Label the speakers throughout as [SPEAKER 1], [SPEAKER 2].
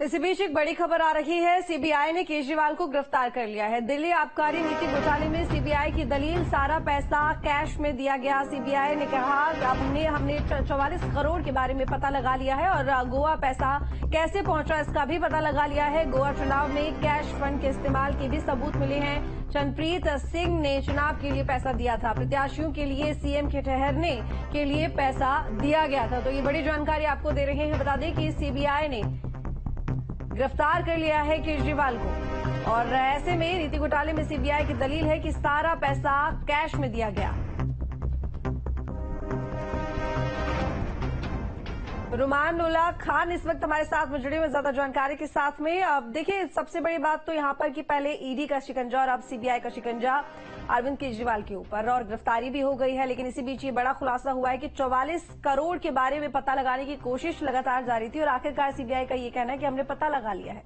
[SPEAKER 1] इसी बीच एक बड़ी खबर आ रही है। सीबीआई ने केजरीवाल को गिरफ्तार कर लिया है। दिल्ली आबकारी नीति घोटाले में सीबीआई की दलील, सारा पैसा कैश में दिया गया। सीबीआई ने कहा हमने 44 करोड़ के बारे में पता लगा लिया है और गोवा पैसा कैसे पहुंचा इसका भी पता लगा लिया है। गोवा चुनाव में कैश फंड के इस्तेमाल के भी सबूत मिले हैं। चरणप्रीत सिंह ने चुनाव के लिए पैसा दिया था। प्रत्याशियों के लिए सीएम के ठहरने के लिए पैसा दिया गया था। तो ये बड़ी जानकारी आपको दे रहे हैं। बता दें कि सीबीआई ने गिरफ्तार कर लिया है केजरीवाल को और ऐसे में नीति घोटाले में सीबीआई की दलील है कि सारा पैसा कैश में दिया गया। रुमान उल्ला खान इस वक्त हमारे साथ में जुड़े हुए ज्यादा जानकारी के साथ में। अब देखिए, सबसे बड़ी बात तो यहां पर कि पहले ईडी का शिकंजा और अब सीबीआई का शिकंजा अरविंद केजरीवाल के ऊपर और गिरफ्तारी भी हो गई है। लेकिन इसी बीच ये बड़ा खुलासा हुआ है कि 44 करोड़ के बारे में पता लगाने की कोशिश लगातार जारी थी और आखिरकार सीबीआई का ये कहना है कि हमने पता लगा लिया है।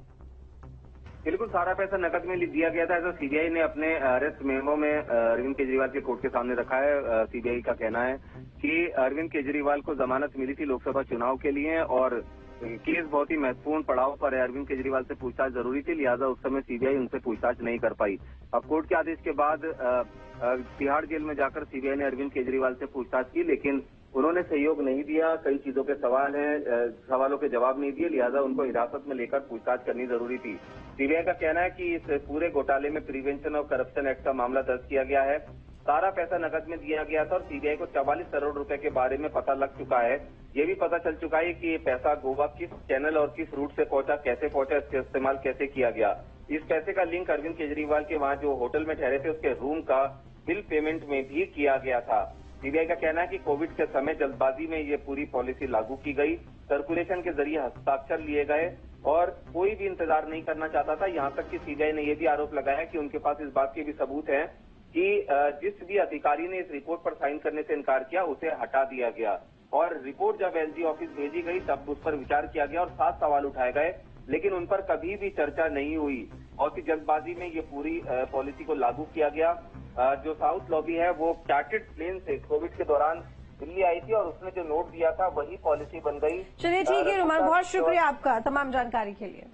[SPEAKER 2] बिल्कुल, सारा पैसा नकद में दिया गया था। ऐसा सीबीआई ने अपने अरेस्ट मेमो में अरविंद केजरीवाल के कोर्ट के सामने रखा है। सीबीआई का कहना है कि अरविंद केजरीवाल को जमानत मिली थी लोकसभा चुनाव के लिए और केस बहुत ही महत्वपूर्ण पड़ाव पर है। अरविंद केजरीवाल से पूछताछ जरूरी थी, लिहाजा उस समय सीबीआई उनसे पूछताछ नहीं कर पाई। अब कोर्ट के आदेश के बाद तिहाड़ जेल में जाकर सीबीआई ने अरविंद केजरीवाल से पूछताछ की, लेकिन उन्होंने सहयोग नहीं दिया। कई चीजों के सवाल हैं, सवालों के जवाब नहीं दिए, लिहाजा उनको हिरासत में लेकर पूछताछ करनी जरूरी थी। सीबीआई का कहना है कि इस पूरे घोटाले में प्रिवेंशन ऑफ करप्शन एक्ट का मामला दर्ज किया गया है। सारा पैसा नकद में दिया गया था और सीबीआई को 44 करोड़ रुपए के बारे में पता लग चुका है। ये भी पता चल चुका है कि ये पैसा गोवा किस चैनल और किस रूट से पहुंचा, कैसे पहुंचा, इसका इस्तेमाल कैसे किया गया। इस पैसे का लिंक अरविंद केजरीवाल के वहां जो होटल में ठहरे थे उसके रूम का बिल पेमेंट में भी किया गया था। सीबीआई का कहना है कि कोविड के समय जल्दबाजी में ये पूरी पॉलिसी लागू की गई, सर्कुलेशन के जरिए हस्ताक्षर लिए गए और कोई भी इंतजार नहीं करना चाहता था। यहाँ तक कि सीबीआई ने यह भी आरोप लगाया कि उनके पास इस बात के भी सबूत हैं कि जिस भी अधिकारी ने इस रिपोर्ट पर साइन करने से इनकार किया उसे हटा दिया गया और रिपोर्ट जब एलजी ऑफिस भेजी गई तब उस पर विचार किया गया और 7 सवाल उठाए गए, लेकिन उन पर कभी भी चर्चा नहीं हुई। बहुत ही जल्दबाजी में ये पूरी पॉलिसी को लागू किया गया। जो साउथ लॉबी है वो चार्टर्ड प्लेन से कोविड के दौरान दिल्ली आई थी और उसने जो नोट दिया था वही पॉलिसी बन गई।
[SPEAKER 1] चलिए ठीक है रुमान, बहुत शुक्रिया आपका तमाम जानकारी के लिए।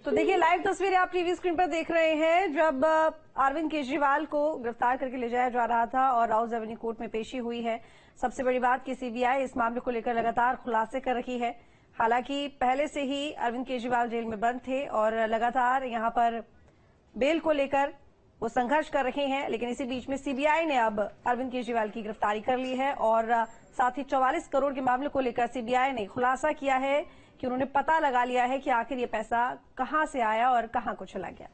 [SPEAKER 1] तो देखिए, लाइव तस्वीरें आप टीवी स्क्रीन पर देख रहे हैं। जब अरविंद केजरीवाल को गिरफ्तार करके ले जाया जा रहा था और राउज एवेन्यू कोर्ट में पेशी हुई है। सबसे बड़ी बात कि सीबीआई इस मामले को लेकर लगातार खुलासे कर रही है। हालांकि पहले से ही अरविंद केजरीवाल जेल में बंद थे और लगातार यहां पर बेल को लेकर वो संघर्ष कर रहे हैं। लेकिन इसी बीच में सीबीआई ने अब अरविंद केजरीवाल की गिरफ्तारी कर ली है और साथ ही 44 करोड़ के मामले को लेकर सीबीआई ने खुलासा किया है कि उन्होंने पता लगा लिया है कि आखिर ये पैसा कहां से आया और कहां को चला गया।